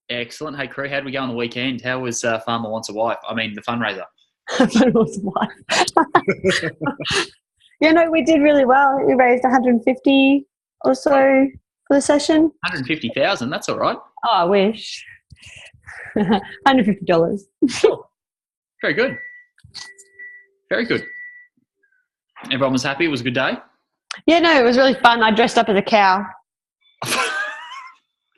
Excellent. Hey, crew, how did we go on the weekend? How was Farmer Wants a Wife? I mean, the fundraiser. Farmer's wife. Yeah, no, we did really well. We raised 150 or so for the session. 150,000. That's all right. Oh, I wish. $150. Cool. Very good. Very good. Everyone was happy. It was a good day. Yeah, no, it was really fun. I dressed up as a cow.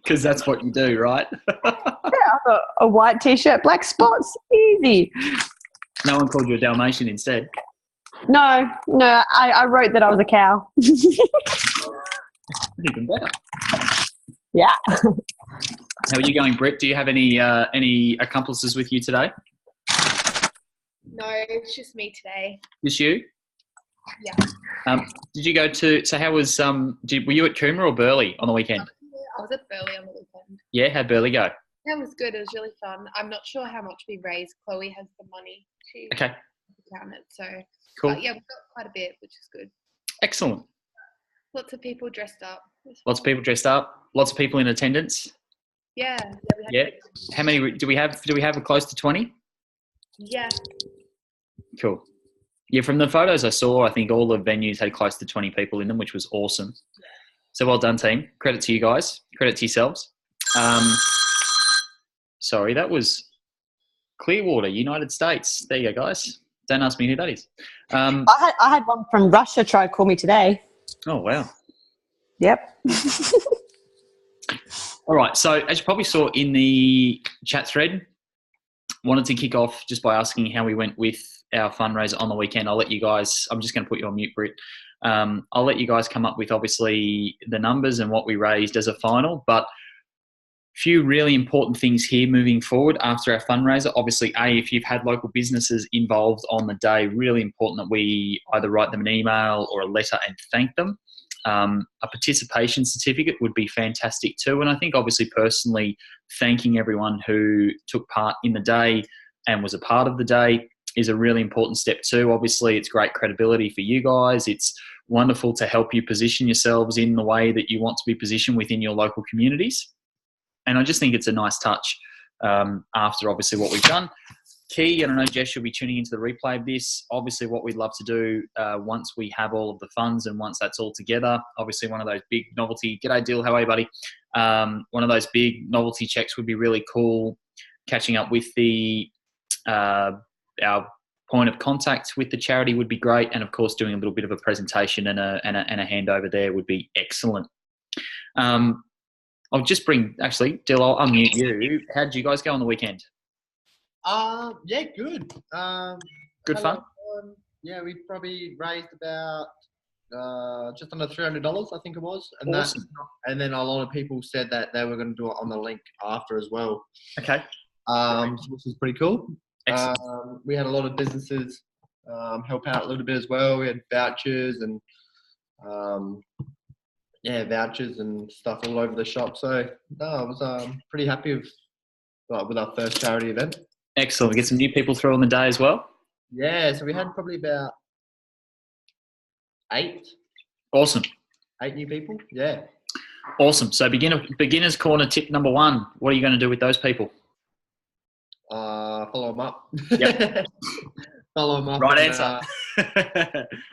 Because that's what you do, right? Yeah, I got a white t-shirt, black spots, easy. No one called you a Dalmatian instead. No, I wrote that I was a cow. Even better. Yeah. How are you going, Brett? Do you have any accomplices with you today? No, it's just me today. Just you? Yeah. Did you go to? So how was were you at Coomera or Burleigh on the weekend? I was at Burleigh on the weekend. Yeah, how'd Burleigh go? Yeah, it was good. It was really fun. I'm not sure how much we raised. Chloe has the money to Okay. count it. So Cool. But yeah, we got quite a bit, which is good. Excellent. Lots of people dressed up. Lots of people dressed up. Lots of people in attendance. Yeah. We had How many do we have? Do we have close to 20? Yeah. Cool. Yeah, from the photos I saw, I think all the venues had close to 20 people in them, which was awesome. So well done, team. Credit to you guys. Credit to yourselves. Sorry, that was Clearwater, United States. There you go, guys. Don't ask me who that is. I had one from Russia try to call me today. Oh, wow. Yep. All right. So as you probably saw in the chat thread, wanted to kick off just by asking how we went with our fundraiser on the weekend. I'll let you guys, I'm just going to put you on mute, Britt. I'll let you guys come up with obviously the numbers and what we raised as a final, but few really important things here moving forward after our fundraiser. Obviously, if you've had local businesses involved on the day, really important that we either write them an email or a letter and thank them. A participation certificate would be fantastic too. And I think obviously personally thanking everyone who took part in the day and was a part of the day is a really important step too. Obviously, it's great credibility for you guys. It's wonderful to help you position yourselves in the way that you want to be positioned within your local communities. And I just think it's a nice touch after obviously what we've done. Key, I don't know, Jess, you'll be tuning into the replay of this. Obviously what we'd love to do once we have all of the funds and once that's all together, obviously one of those big novelty, g'day Dill, how are you, buddy? One of those big novelty checks would be really cool. Catching up with our point of contact with the charity would be great. And of course, doing a little bit of a presentation and a handover there would be excellent. I'll just actually, Dill, I'll unmute you. How did you guys go on the weekend? Yeah, good. Good fun? Yeah, we probably raised about just under $300, I think it was. And awesome. And then a lot of people said that they were going to do it on the link after as well. Okay. Which is pretty cool. Excellent. We had a lot of businesses help out a little bit as well. We had vouchers and vouchers and stuff all over the shop. So no, I was pretty happy with our first charity event. Excellent. Get some new people through on the day as well. Yeah, so we had probably about 8. Awesome. 8 new people. Yeah. Awesome. So beginner's corner tip number 1. What are you going to do with those people? Follow them up. Yep. Follow them up. Right answer.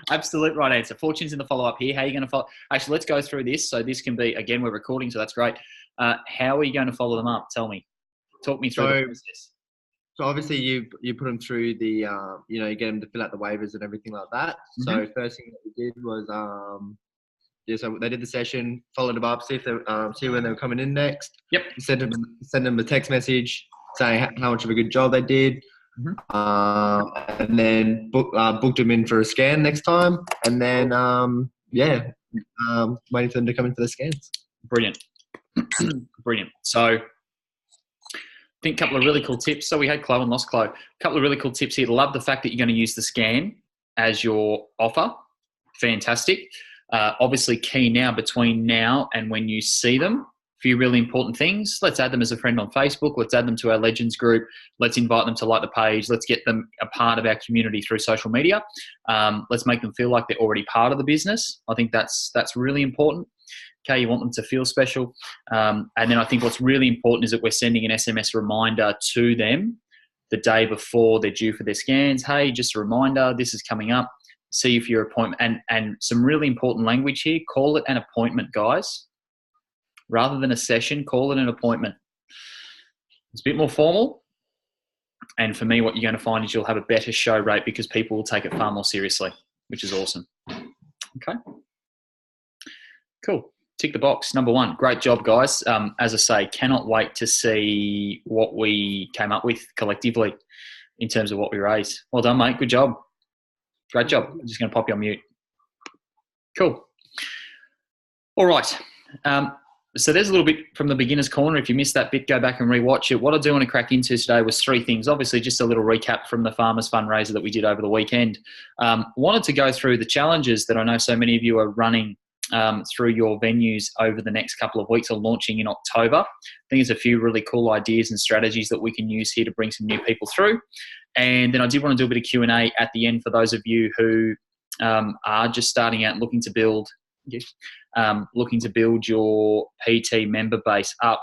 Absolute right answer. Fortune's in the follow-up here. How are you going to follow? Actually, let's go through this. So this can be, again, we're recording, so that's great. How are you going to follow them up? Tell me. Talk me through the process. So obviously you put them through the, you get them to fill out the waivers and everything like that. Mm-hmm. So first thing that we did was, so they did the session, followed them up, see when they were coming in next. Yep. Send them a text message saying how much of a good job they did. Mm-hmm. And then booked them in for a scan next time. And then, waiting for them to come in for the scans. Brilliant. Brilliant. So, I think a couple of really cool tips. So we had Chloe and lost Chloe. A couple of really cool tips here. Love the fact that you're going to use the scan as your offer. Fantastic. Obviously key now between now and when you see them. A few really important things. Let's add them as a friend on Facebook. Let's add them to our Legends group. Let's invite them to like the page. Let's get them a part of our community through social media. Let's make them feel like they're already part of the business. I think that's really important. Okay, you want them to feel special. And then I think what's really important is that we're sending an SMS reminder to them the day before they're due for their scans. Hey, just a reminder, this is coming up. See if your appointment, and some really important language here, call it an appointment, guys. Rather than a session, call it an appointment. It's a bit more formal. And for me, what you're going to find is you'll have a better show rate because people will take it far more seriously, which is awesome. Okay. Cool. Tick the box. Number one. Great job, guys. As I say, cannot wait to see what we came up with collectively in terms of what we raised. Well done, mate. Good job. Great job. I'm just going to pop you on mute. Cool. All right. So there's a little bit from the beginner's corner. If you missed that bit, go back and rewatch it. What I do want to crack into today was three things. Obviously, just a little recap from the Farmers Fundraiser that we did over the weekend. Wanted to go through the challenges that I know so many of you are running through your venues over the next couple of weeks or launching in October. I think there's a few really cool ideas and strategies that we can use here to bring some new people through. And then I did want to do a bit of Q&A at the end for those of you who are just starting out and looking to build your PT member base up.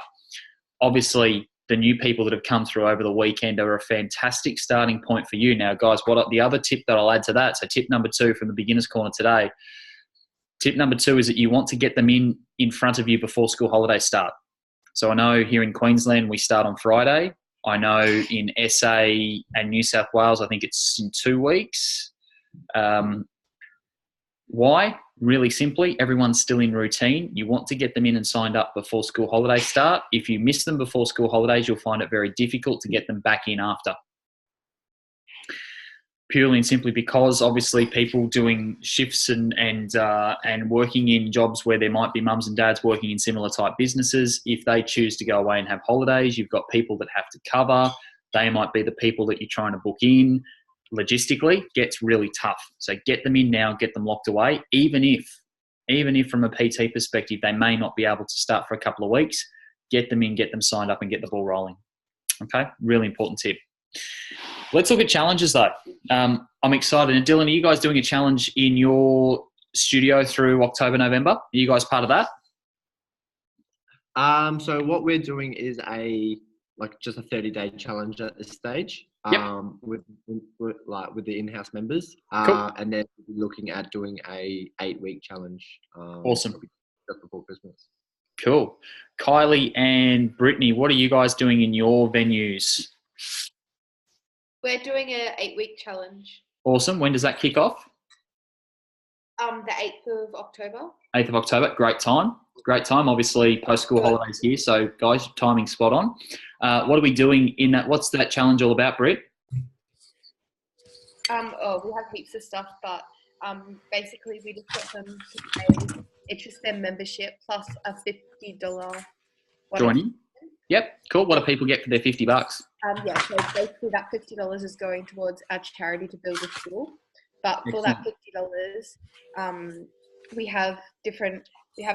Obviously, the new people that have come through over the weekend are a fantastic starting point for you. Now, guys, the other tip that I'll add to that, so tip number 2 from the beginner's corner today, tip number 2 is that you want to get them in front of you before school holidays start. So I know here in Queensland, we start on Friday. I know in SA and New South Wales, I think it's in 2 weeks. Why? Really simply, everyone's still in routine. You want to get them in and signed up before school holidays start. If you miss them before school holidays, you'll find it very difficult to get them back in after. Purely and simply because obviously people doing shifts and working in jobs where there might be mums and dads working in similar type businesses, if they choose to go away and have holidays, you've got people that have to cover. They might be the people that you're trying to book in. Logistically, gets really tough. So get them in now, get them locked away. Even if from a PT perspective, they may not be able to start for a couple of weeks, get them in, get them signed up and get the ball rolling. Okay, really important tip. Let's look at challenges though. I'm excited. And Dylan, are you guys doing a challenge in your studio through October, November? Are you guys part of that? So what we're doing is just a 30-day challenge at this stage. Yep. With the in-house members, cool. And then we'll be looking at doing a 8-week challenge. Awesome. Just before Christmas. Cool. Kylie and Brittany, what are you guys doing in your venues? We're doing a 8-week challenge. Awesome. When does that kick off? The 8th of October. 8th of October. Great time. Great time. Obviously, post-school holidays here. So, guys, timing spot on. What are we doing in that? What's that challenge all about, Britt? We have heaps of stuff, but basically we just got them to pay. It's just their membership plus a $50 joining. Yep, cool. What do people get for their $50? So basically that $50 is going towards our charity to build a school. But for that $50, we have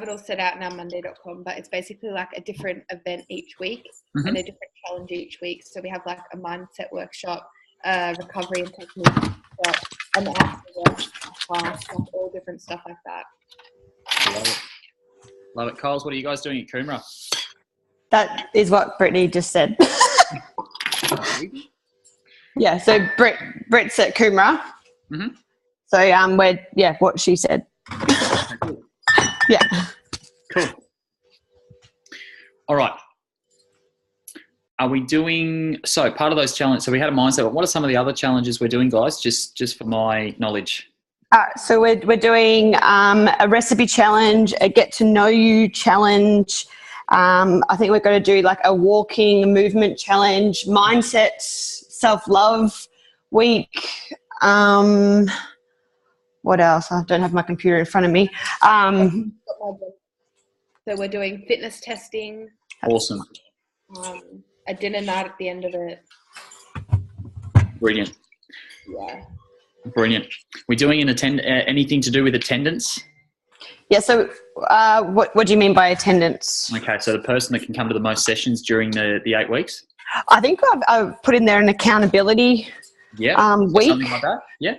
it all set out in our Monday.com, but it's basically like a different event each week and a different challenge each week. So we have like a mindset workshop, recovery and technique workshop, and the after work class, like all different stuff like that. Love it. Love it. Kyles, what are you guys doing at Coomera? That is what Brittany just said. Yeah, so Britt's at Coomera. Mm-hmm. So what she said. Cool. Yeah. Cool. All right. Are we doing part of those challenges? So we had a mindset. But what are some of the other challenges we're doing, guys? Just for my knowledge. So we're doing a recipe challenge, a get to know you challenge. I think we're going to do like a walking movement challenge, mindset, self-love week. What else? I don't have my computer in front of me. So we're doing fitness testing. Awesome. A dinner night at the end of it. Brilliant. Yeah. Brilliant. We're doing anything to do with attendance? Yeah, so what do you mean by attendance? Okay, so the person that can come to the most sessions during the 8 weeks? I think I've put in there an accountability Yeah, week. something like that. Yeah.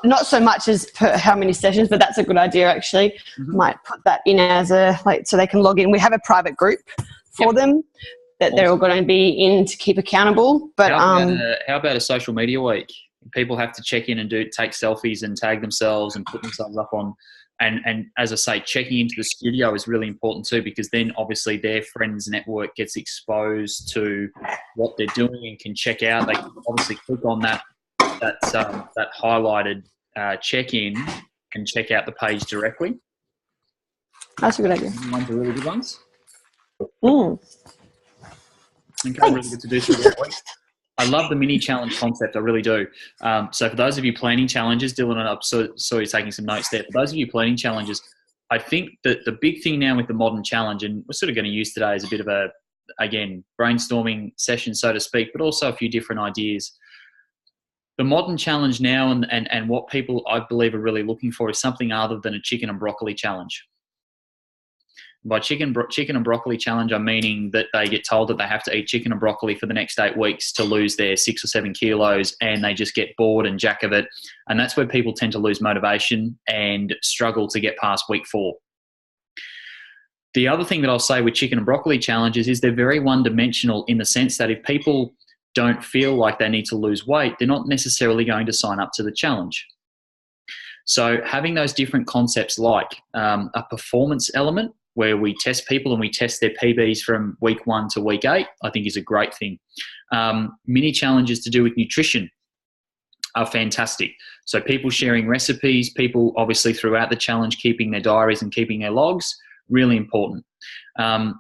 Not so much as per how many sessions, but that's a good idea actually. Might put that in as a so they can log in. We have a private group for them that they're all going to be in to keep accountable. But how about a social media week? People have to check in and take selfies and tag themselves and put themselves up on. And as I say, checking into the studio is really important too, because then obviously their friends' network gets exposed to what they're doing and can check out. They can obviously click on that highlighted check-in and check out the page directly. That's a good idea. Ones are really good ones. Mm. Okay, really good to do through the week. I love the mini challenge concept. I really do. So for those of you planning challenges, Dylan and I'm sorry taking some notes there. For those of you planning challenges, I think that the big thing now with the modern challenge, and we're sort of going to use today as a bit of a, again, brainstorming session, so to speak, but also a few different ideas. The modern challenge now and what people, I believe, are really looking for is something other than a chicken and broccoli challenge. By chicken and broccoli challenge, I'm meaning that they get told that they have to eat chicken and broccoli for the next 8 weeks to lose their 6 or 7 kilos, and they just get bored and jack of it. And that's where people tend to lose motivation and struggle to get past week 4. The other thing that I'll say with chicken and broccoli challenges is they're very one-dimensional in the sense that if people don't feel like they need to lose weight, they're not necessarily going to sign up to the challenge. So having those different concepts like a performance element, where we test people and we test their PBs from week 1 to week 8, I think is a great thing. Mini challenges to do with nutrition are fantastic. So people sharing recipes, people obviously throughout the challenge keeping their diaries and keeping their logs, really important. I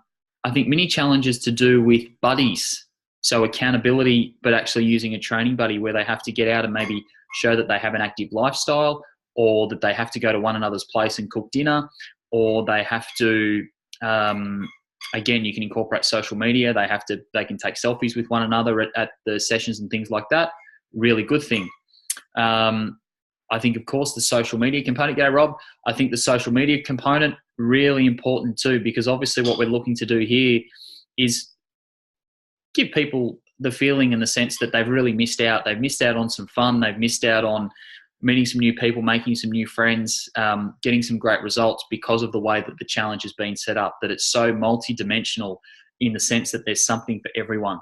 think mini challenges to do with buddies, so accountability, but actually using a training buddy where they have to get out and maybe show that they have an active lifestyle, or that they have to go to one another's place and cook dinner, or they have to, again, you can incorporate social media. They can take selfies with one another at the sessions and things like that. Really good thing. I think, of course, the social media component, Rob, I think the social media component, really important too, because obviously what we're looking to do here is give people the feeling and the sense that they've really missed out. They've missed out on some fun. They've missed out on meeting some new people, making some new friends, getting some great results because of the way that the challenge has been set up, that it's so multi-dimensional in the sense that there's something for everyone.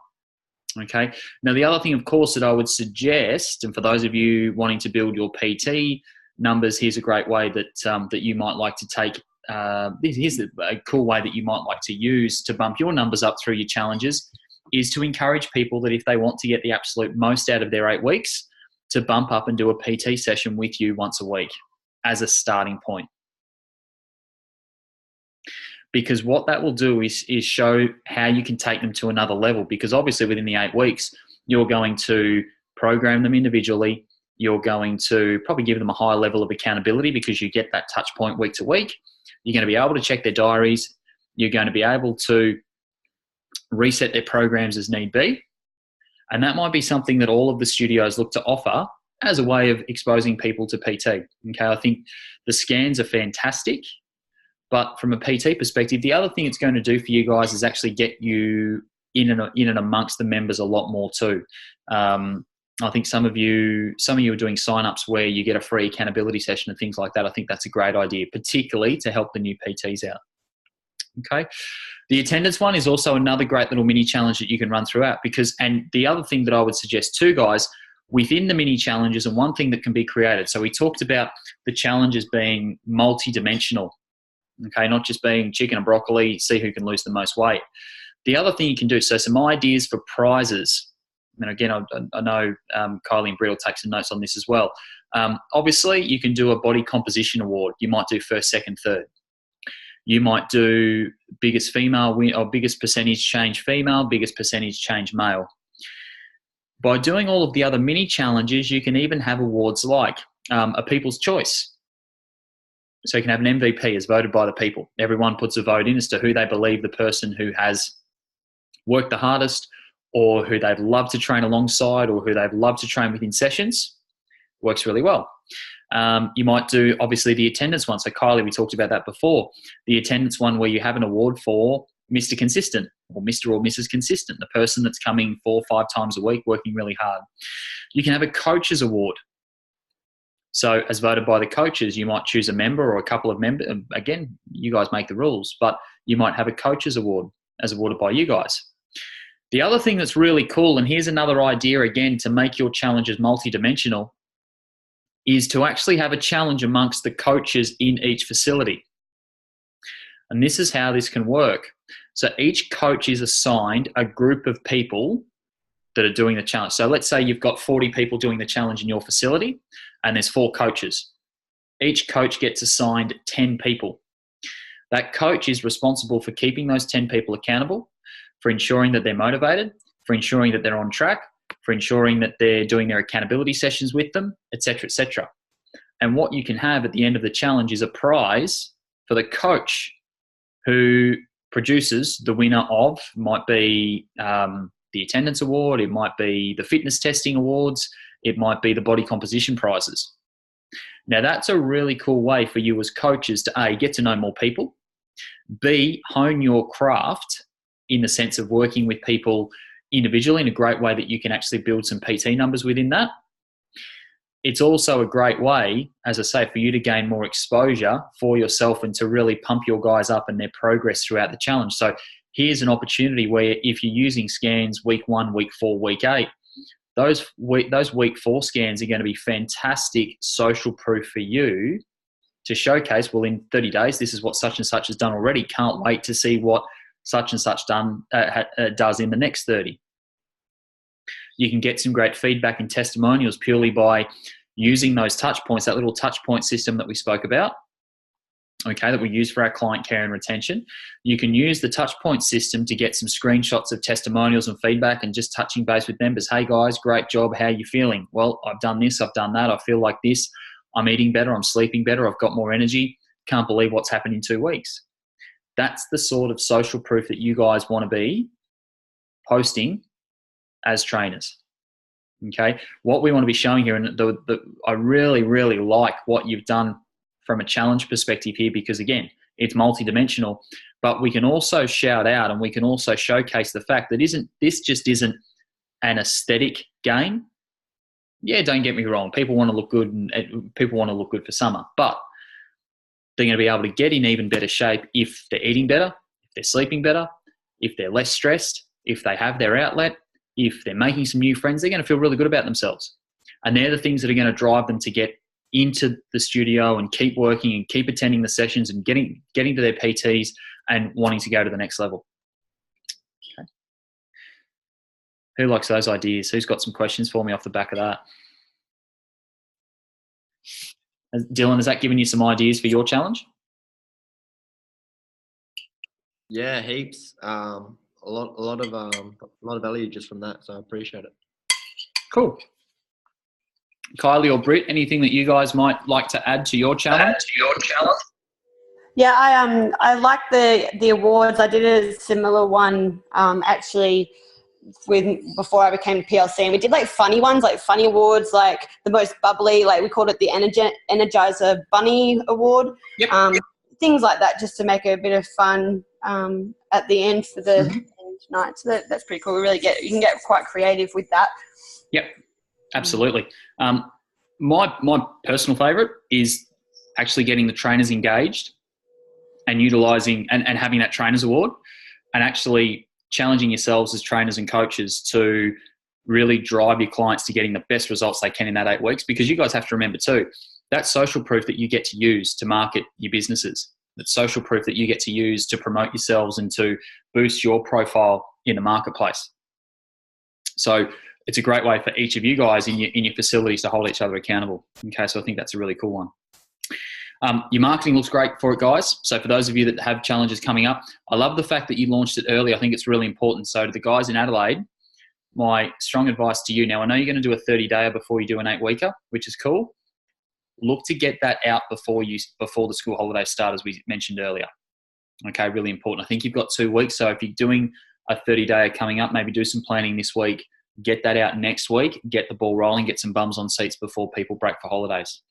Okay. Now, the other thing, of course, that I would suggest, and for those of you wanting to build your PT numbers, here's a great way that you might like to take. Here's a cool way that you might like to use to bump your numbers up through your challenges, is to encourage people that if they want to get the absolute most out of their 8 weeks, to bump up and do a PT session with you once a week as a starting point. Because what that will do is show how you can take them to another level, because obviously within the 8 weeks, you're going to program them individually. You're going to probably give them a higher level of accountability because you get that touch point week to week. You're going to be able to check their diaries. You're going to be able to reset their programs as need be. And that might be something that all of the studios look to offer as a way of exposing people to PT. Okay, I think the scans are fantastic, but from a PT perspective, the other thing it's going to do for you guys is actually get you in and amongst the members a lot more too. I think some of you are doing sign-ups where you get a free accountability session and things like that. I think that's a great idea, particularly to help the new PTs out. Okay. The attendance one is also another great little mini challenge that you can run throughout, and the other thing that I would suggest too, guys, within the mini challenges, and one thing that can be created. So we talked about the challenges being multi-dimensional, okay, not just being chicken and broccoli, see who can lose the most weight. The other thing you can do, so some ideas for prizes. And again, I know Kylie and Britt will take some notes on this as well. Obviously, you can do a body composition award. You might do first, second, third. You might do biggest female win, or biggest percentage change female, biggest percentage change male. By doing all of the other mini challenges, you can even have awards like a people's choice. So you can have an MVP as voted by the people. Everyone puts a vote in as to who they believe the person who has worked the hardest, or who they'd love to train alongside, or who they'd love to train within sessions. Works really well. You might do, obviously, the attendance one. So Kylie, we talked about that before. The attendance one where you have an award for Mr. Consistent or Mr. or Mrs. Consistent, the person that's coming 4 or 5 times a week, working really hard. You can have a coaches award. So as voted by the coaches, you might choose a member or a couple of members. Again, you guys make the rules, but you might have a coaches award as awarded by you guys. The other thing that's really cool, and here's another idea again to make your challenges multidimensional, is to actually have a challenge amongst the coaches in each facility. And this is how this can work. So each coach is assigned a group of people that are doing the challenge. So let's say you've got 40 people doing the challenge in your facility and there's 4 coaches. Each coach gets assigned 10 people. That coach is responsible for keeping those 10 people accountable, for ensuring that they're motivated, for ensuring that they're on track, for ensuring that they're doing their accountability sessions with them, etc., etc. And what you can have at the end of the challenge is a prize for the coach who produces the winner of, might be the attendance award, it might be the fitness testing awards, it might be the body composition prizes. Now that's a really cool way for you as coaches to A, get to know more people, B, hone your craft in the sense of working with people individually in a great way that you can actually build some PT numbers within that. It's also a great way, as I say, for you to gain more exposure for yourself and to really pump your guys up and their progress throughout the challenge. So here's an opportunity where if you're using scans week 1, week 4, week 8, those week 4 scans are going to be fantastic social proof for you to showcase, well, in 30 days, this is what such and such has done already. Can't wait to see what such and such does in the next 30. You can get some great feedback and testimonials purely by using those touch points, that little touch point system that we spoke about, okay, that we use for our client care and retention. You can use the touch point system to get some screenshots of testimonials and feedback and just touching base with members. Hey guys, great job. How are you feeling? Well, I've done this, I've done that. I feel like this. I'm eating better. I'm sleeping better. I've got more energy. Can't believe what's happened in 2 weeks. That's the sort of social proof that you guys want to be posting as trainers. Okay, what we want to be showing here, and I really, really like what you've done from a challenge perspective here, because again, it's multidimensional, but we can also shout out and we can also showcase the fact that this just isn't an aesthetic game. Yeah, don't get me wrong. People want to look good and people want to look good for summer, but they're going to be able to get in even better shape if they're eating better, if they're sleeping better, if they're less stressed, if they have their outlet, if they're making some new friends. They're going to feel really good about themselves. And they're the things that are going to drive them to get into the studio and keep working and keep attending the sessions and getting to their PTs and wanting to go to the next level. Okay. Who likes those ideas? Who's got some questions for me off the back of that? Dylan, has that given you some ideas for your challenge? Yeah, heaps. A lot of value just from that, so I appreciate it. Cool. Kylie or Britt, anything that you guys might like to add to your challenge? Yeah, I like the awards. I did a similar one actually before I became PLC, and we did like funny ones, like funny awards, like the most bubbly, like we called it the Energizer Bunny Award. Yep. Things like that, just to make it a bit of fun at the end for the end night. So that's pretty cool. You can get quite creative with that. Yep, absolutely. My personal favourite is actually getting the trainers engaged and utilising and having that trainers award and actually challenging yourselves as trainers and coaches to really drive your clients to getting the best results they can in that 8 weeks, because you guys have to remember too, that's social proof that you get to use to market your businesses. That's social proof that you get to use to promote yourselves and to boost your profile in the marketplace. So it's a great way for each of you guys in your facilities to hold each other accountable. Okay, so I think that's a really cool one. Your marketing looks great for it, guys. So for those of you that have challenges coming up, I love the fact that you launched it early. I think it's really important. So to the guys in Adelaide, my strong advice to you, now I know you're going to do a 30-dayer before you do an 8-weeker, which is cool. Look to get that out before the school holidays start, as we mentioned earlier. Okay, really important. I think you've got 2 weeks. So if you're doing a 30-dayer coming up, maybe do some planning this week. Get that out next week. Get the ball rolling. Get some bums on seats before people break for holidays.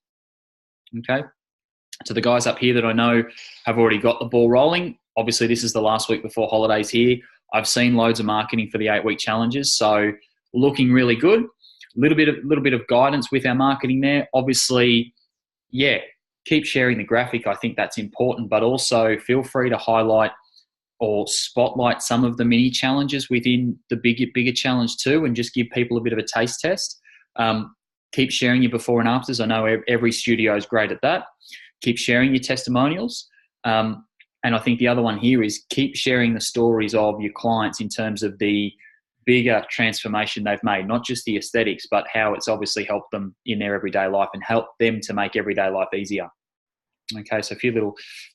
Okay. To the guys up here that I know have already got the ball rolling, obviously this is the last week before holidays here. I've seen loads of marketing for the 8-week challenges, so looking really good. Little bit of guidance with our marketing there. Obviously, yeah, keep sharing the graphic. I think that's important, but also feel free to highlight or spotlight some of the mini challenges within the bigger challenge too, and just give people a bit of a taste test. Keep sharing your before and afters. I know every studio is great at that. Keep sharing your testimonials. And I think the other one here is keep sharing the stories of your clients in terms of the bigger transformation they've made, not just the aesthetics, but how it's obviously helped them in their everyday life and help them to make everyday life easier. Okay, so a few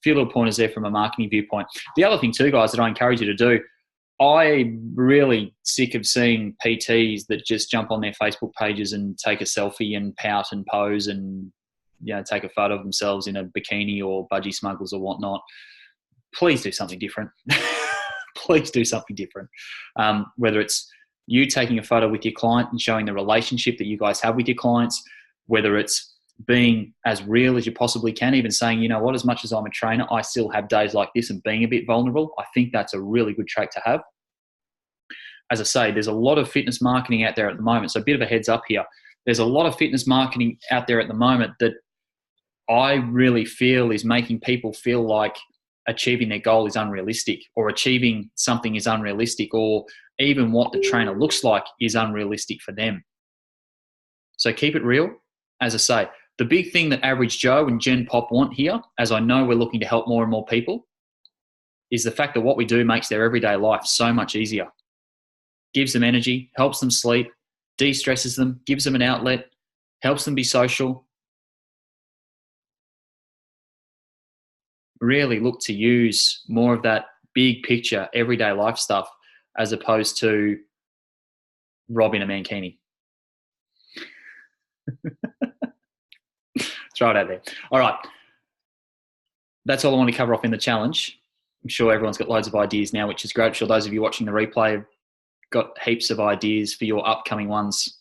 little pointers there from a marketing viewpoint. The other thing too, guys, that I encourage you to do, I'm really sick of seeing PTs that just jump on their Facebook pages and take a selfie and pout and pose and, you know, take a photo of themselves in a bikini or budgie smuggles or whatnot. Please do something different. Please do something different. Whether it's you taking a photo with your client and showing the relationship that you guys have with your clients, whether it's being as real as you possibly can, even saying, you know what, as much as I'm a trainer, I still have days like this, and being a bit vulnerable. I think that's a really good trait to have. As I say, there's a lot of fitness marketing out there at the moment. So a bit of a heads up here. There's a lot of fitness marketing out there at the moment that I really feel is making people feel like achieving their goal is unrealistic, or achieving something is unrealistic, or even what the trainer looks like is unrealistic for them. So keep it real. As I say, the big thing that Average Joe and Gen Pop want here, as I know we're looking to help more and more people, is the fact that what we do makes their everyday life so much easier. Gives them energy, helps them sleep, de-stresses them, gives them an outlet, helps them be social. Really look to use more of that big picture, everyday life stuff, as opposed to robbing a mankini. Throw it out there. All right. That's all I want to cover off in the challenge. I'm sure everyone's got loads of ideas now, which is great. I'm sure those of you watching the replay have got heaps of ideas for your upcoming ones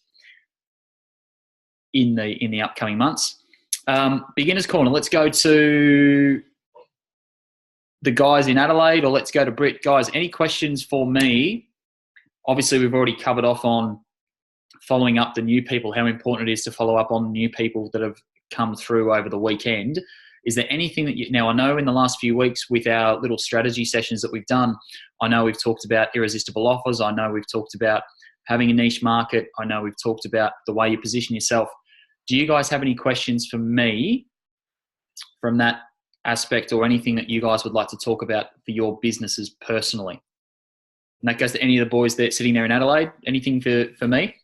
in the upcoming months. Beginner's Corner. Let's go to the guys in Adelaide, or let's go to Britt. Guys, any questions for me? Obviously, we've already covered off on following up the new people, how important it is to follow up on new people that have come through over the weekend. Is there anything that now I know in the last few weeks with our little strategy sessions that we've done, I know we've talked about irresistible offers. I know we've talked about having a niche market. I know we've talked about the way you position yourself. Do you guys have any questions for me from that aspect, or anything that you guys would like to talk about for your businesses personally? And that goes to any of the boys that sitting there in Adelaide. Anything for me?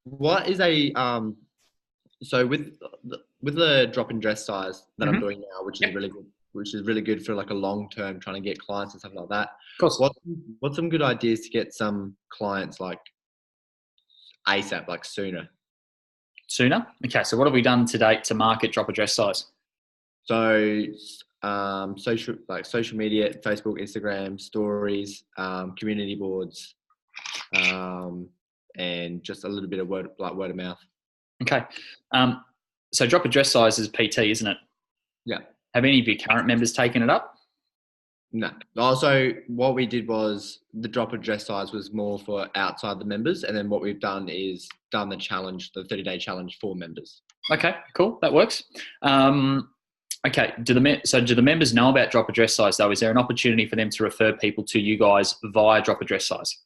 What is a so with the drop in dress size that I'm doing now, which is really good, which is really good for like a long term, trying to get clients and stuff like that. Of course. What's some good ideas to get some clients like ASAP, like sooner? Sooner? Okay, so what have we done to date to market drop a dress size? So social media, Facebook, Instagram, stories, community boards, and just a little bit of word of mouth. Okay. So drop a dress size is PT, isn't it? Yeah. Have any of your current members taken it up? No. Also, what we did was the drop of dress size was more for outside the members, and then what we've done is done the challenge, the 30-day challenge for members. Okay, cool. That works. Okay. Do the members know about drop a dress size though? Is there an opportunity for them to refer people to you guys via drop a dress size?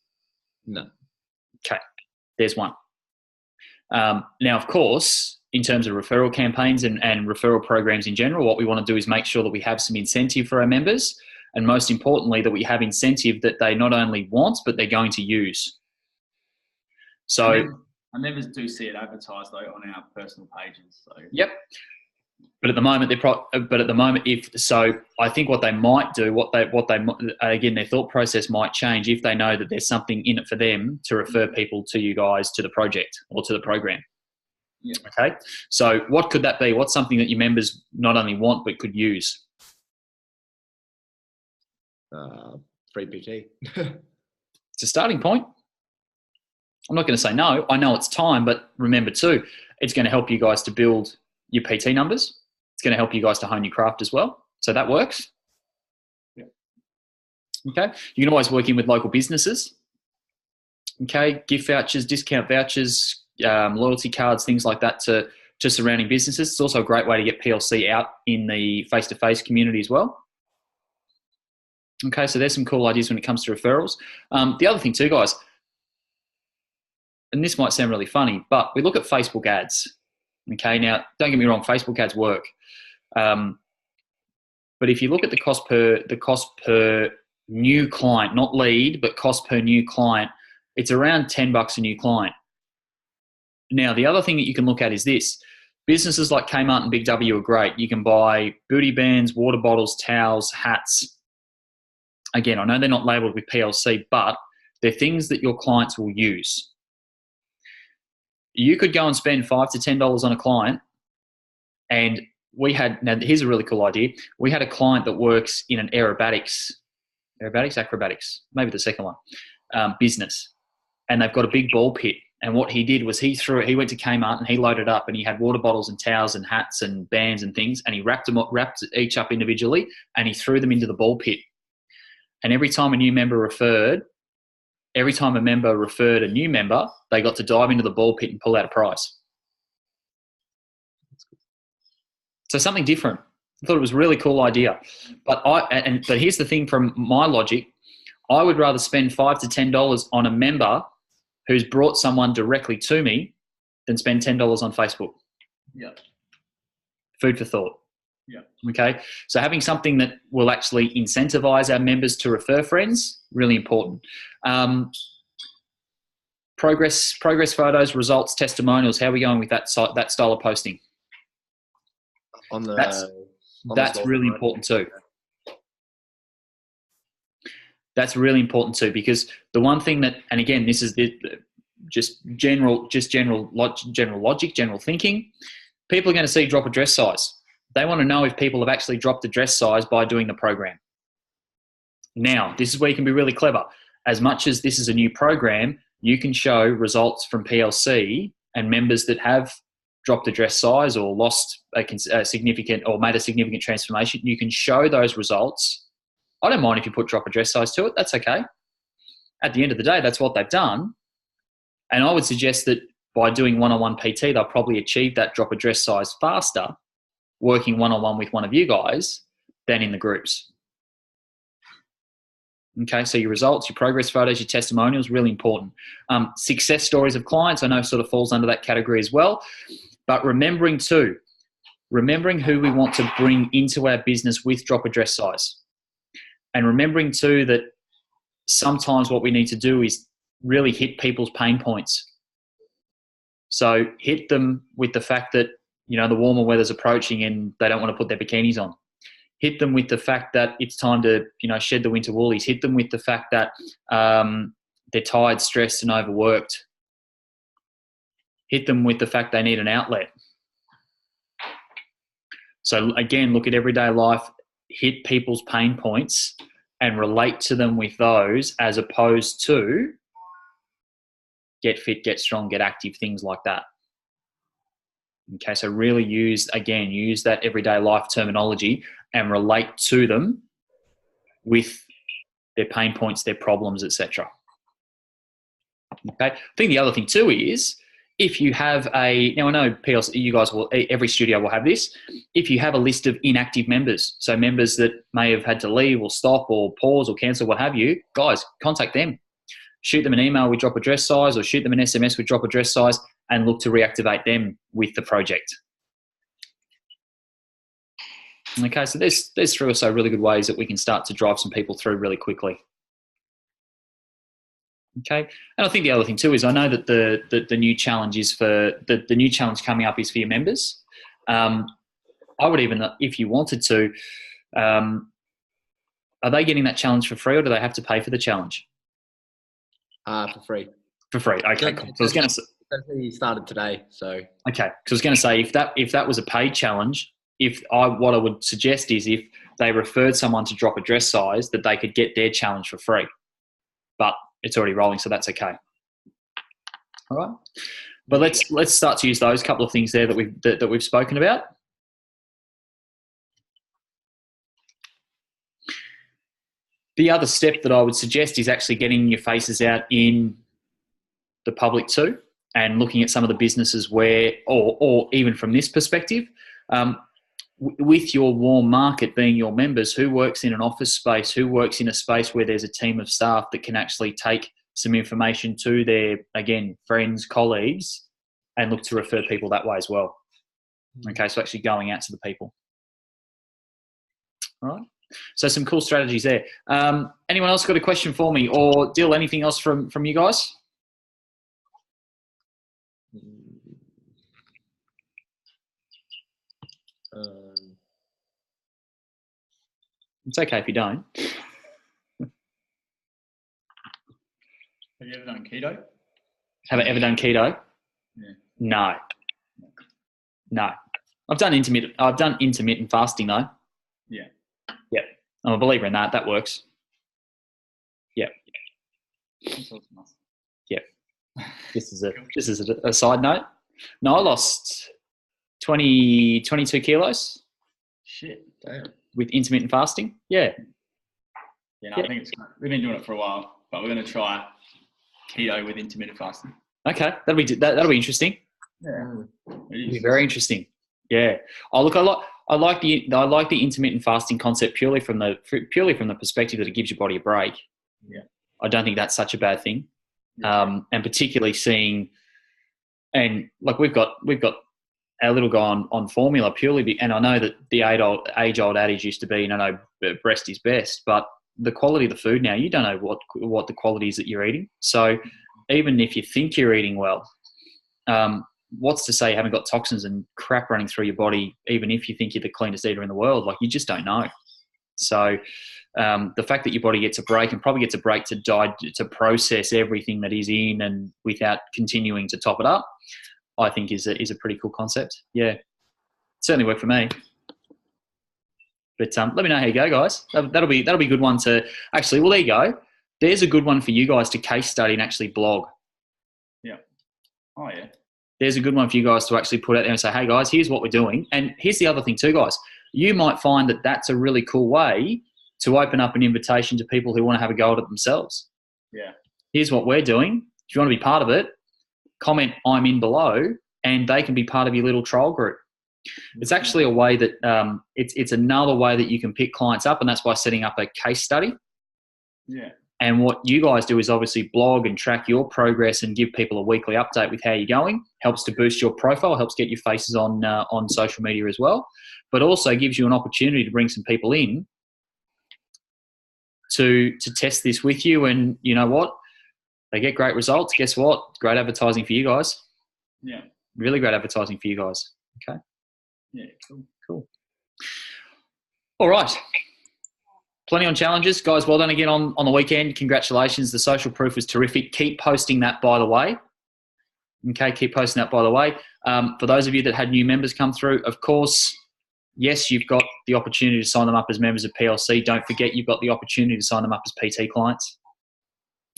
No. Okay. There's one. Now, of course, in terms of referral campaigns and referral programs in general, what we want to do is make sure that we have some incentive for our members, and most importantly, that we have incentive that they not only want, but they're going to use. So our members do see it advertised though on our personal pages. So yep. But at the moment, I think what they might do, again, their thought process might change if they know that there's something in it for them to refer people to you guys, to the project or to the program. Yeah. Okay. So what could that be? What's something that your members not only want, but could use? Free PT. It's a starting point. I'm not going to say no. I know it's time, but remember too, it's going to help you guys to build your PT numbers. It's going to help you guys to hone your craft as well. So that works. Yeah. Okay. You can always work in with local businesses. Okay. Gift vouchers, discount vouchers, loyalty cards, things like that to surrounding businesses. It's also a great way to get PLC out in the face-to-face community as well. Okay, so there's some cool ideas when it comes to referrals. The other thing too, guys, and this might sound really funny, but we look at Facebook ads. Okay, now don't get me wrong, Facebook ads work, but if you look at the cost per new client, not lead, but cost per new client, it's around $10 a new client. Now, the other thing that you can look at is this. Businesses like Kmart and Big W are great. You can buy booty bands, water bottles, towels, hats. Again, I know they're not labelled with PLC, but they're things that your clients will use. You could go and spend $5 to $10 on a client, and now here's a really cool idea. We had a client that works in an acrobatics, maybe the second one, business, and they've got a big ball pit. And what he did was he went to Kmart and he loaded up, and he had water bottles and towels and hats and bands and things, and he wrapped each up individually, and he threw them into the ball pit. And every time a member referred a new member, they got to dive into the ball pit and pull out a prize. So something different. I thought it was a really cool idea. But here's the thing from my logic. I would rather spend $5 to $10 on a member who's brought someone directly to me than spend $10 on Facebook. Yeah. Food for thought. Yeah. Okay. So having something that will actually incentivize our members to refer friends, really important. Progress photos, results, testimonials. How are we going with that style of posting? That's really important too. That's really important too, because the one thing that, and again, this is just general logic, general thinking. People are going to see drop a dress size. They want to know if people have actually dropped the dress size by doing the program. Now, this is where you can be really clever. As much as this is a new program, you can show results from PLC and members that have dropped the dress size or lost a significant or made a significant transformation. You can show those results. I don't mind if you put drop a dress size to it. That's okay. At the end of the day, that's what they've done. And I would suggest that by doing one-on-one PT, they'll probably achieve that drop a dress size faster working one-on-one with one of you guys than in the groups. Okay, so your results, your progress photos, your testimonials, really important. Success stories of clients, I know sort of falls under that category as well. But remembering who we want to bring into our business with drop a dress size. And remembering too that sometimes what we need to do is really hit people's pain points. So hit them with the fact that, the warmer weather's approaching and they don't want to put their bikinis on. Hit them with the fact that it's time to, shed the winter woolies. Hit them with the fact that they're tired, stressed and overworked. Hit them with the fact they need an outlet. So again, look at everyday life, hit people's pain points and relate to them with those, as opposed to get fit, get strong, get active, things like that. Okay, so really use that everyday life terminology and relate to them with their pain points, their problems, etc. Okay, I think the other thing too is, if you have now I know PLC, you guys will, every studio will have this. If you have a list of inactive members, so members that may have had to leave or stop or pause or cancel, what have you, guys, contact them. Shoot them an email with drop a dress size, or shoot them an SMS with drop a dress size, and look to reactivate them with the project. Okay, so there's 3 or so really good ways that we can start to drive some people through really quickly. Okay, and I think the other thing too is, I know that the new challenge is for the new challenge coming up is for your members. I would even, if you wanted to, are they getting that challenge for free, or do they have to pay for the challenge? For free. For free. Okay, cool. So I was going to say, he started today, so okay. Because I was going to say, if that was a paid challenge, what I would suggest is, if they referred someone to drop a dress size, that they could get their challenge for free. But it's already rolling, so that's okay. All right. But let's start to use those couple of things there that we've spoken about. The other step that I would suggest is actually getting your faces out in the public too, and looking at some of the businesses where, or even from this perspective, with your warm market being your members, who works in an office space, who works in a space where there's a team of staff that can actually take some information to their, again, friends, colleagues, and look to refer people that way as well. Okay, so actually going out to the people. All right. So some cool strategies there. Anyone else got a question for me, or Dill, anything else from you guys? It's okay if you don't. Have you ever done keto? Have I ever done keto? Yeah. No. I've done intermittent fasting though. Yeah. Yeah. I'm a believer in that. That works. Yeah. That's awesome. Yeah. This is a side note. No, I lost 22 kilos. Shit. Damn. With intermittent fasting. Yeah. Yeah, no, I think we've been doing it for a while, but we're going to try keto with intermittent fasting. Okay. That'll be interesting. Yeah. It'll be very interesting. Yeah. Oh, look, I like the intermittent fasting concept purely from the perspective that it gives your body a break. Yeah. I don't think that's such a bad thing. Yeah. And particularly seeing, and like we've got our little guy on formula purely, and I know that the age-old adage used to be, no, breast is best, but the quality of the food now, you don't know what the quality is that you're eating. So even if you think you're eating well, what's to say you haven't got toxins and crap running through your body, even if you think you're the cleanest eater in the world? Like, you just don't know. So the fact that your body gets a break, and probably gets a break to process everything that is in, and without continuing to top it up, I think is a pretty cool concept. Yeah, certainly worked for me. But let me know how you go, guys. That'll be a good one to actually. Well, there you go. There's a good one for you guys to case study and actually blog. Yeah. Oh yeah. There's a good one for you guys to actually put out there and say, hey guys, here's what we're doing. And here's the other thing too, guys. You might find that that's a really cool way to open up an invitation to people who want to have a go at it themselves. Yeah. Here's what we're doing. If you want to be part of it, comment I'm in below, and they can be part of your little trial group. It's actually a way that it's another way that you can pick clients up, and that's by setting up a case study. Yeah. And what you guys do is obviously blog and track your progress and give people a weekly update with how you're going. Helps to boost your profile, helps get your faces on social media as well, but also gives you an opportunity to bring some people in to test this with you. And you know what? They get great results. Guess what? Great advertising for you guys. Yeah. Really great advertising for you guys. Okay. Yeah. Cool. All right. Plenty on challenges. Guys, well done again on the weekend. Congratulations. The social proof was terrific. Keep posting that, by the way. Okay, keep posting that, by the way. For those of you that had new members come through, of course, yes, you've got the opportunity to sign them up as members of PLC. Don't forget you've got the opportunity to sign them up as PT clients.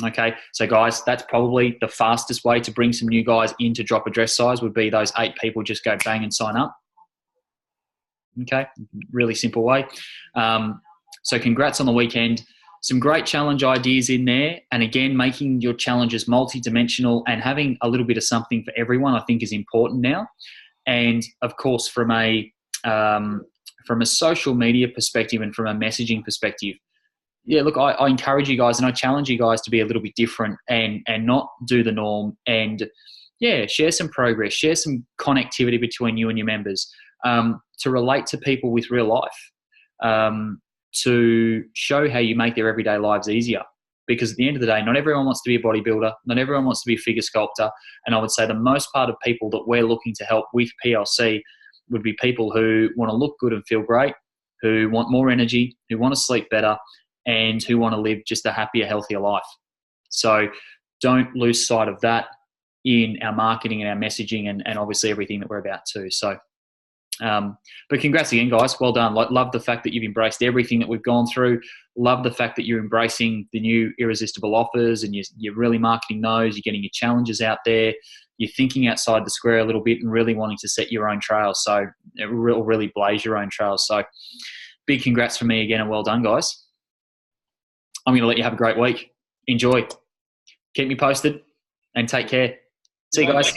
Okay, so guys, that's probably the fastest way to bring some new guys into Drop a Dress Size, would be those 8 people just go bang and sign up. Okay, really simple way. So congrats on the weekend. Some great challenge ideas in there. And again, making your challenges multi-dimensional and having a little bit of something for everyone, I think, is important now. And of course, from a social media perspective and from a messaging perspective, yeah, look, I encourage you guys and I challenge you guys to be a little bit different and not do the norm, and yeah, share some progress, share some connectivity between you and your members, to relate to people with real life, to show how you make their everyday lives easier. Because at the end of the day, not everyone wants to be a bodybuilder, not everyone wants to be a figure sculptor, and I would say the most part of people that we're looking to help with PLC would be people who want to look good and feel great, who want more energy, who want to sleep better, and who want to live just a happier, healthier life. So don't lose sight of that in our marketing and our messaging and obviously everything that we're about to. So, but congrats again, guys. Well done. Love the fact that you've embraced everything that we've gone through. Love the fact that you're embracing the new irresistible offers and you're really marketing those. You're getting your challenges out there. You're thinking outside the square a little bit and really wanting to set your own trail. So it will really blaze your own trail. So big congrats from me again and well done, guys. I'm going to let you have a great week. Enjoy. Keep me posted and take care. See you guys.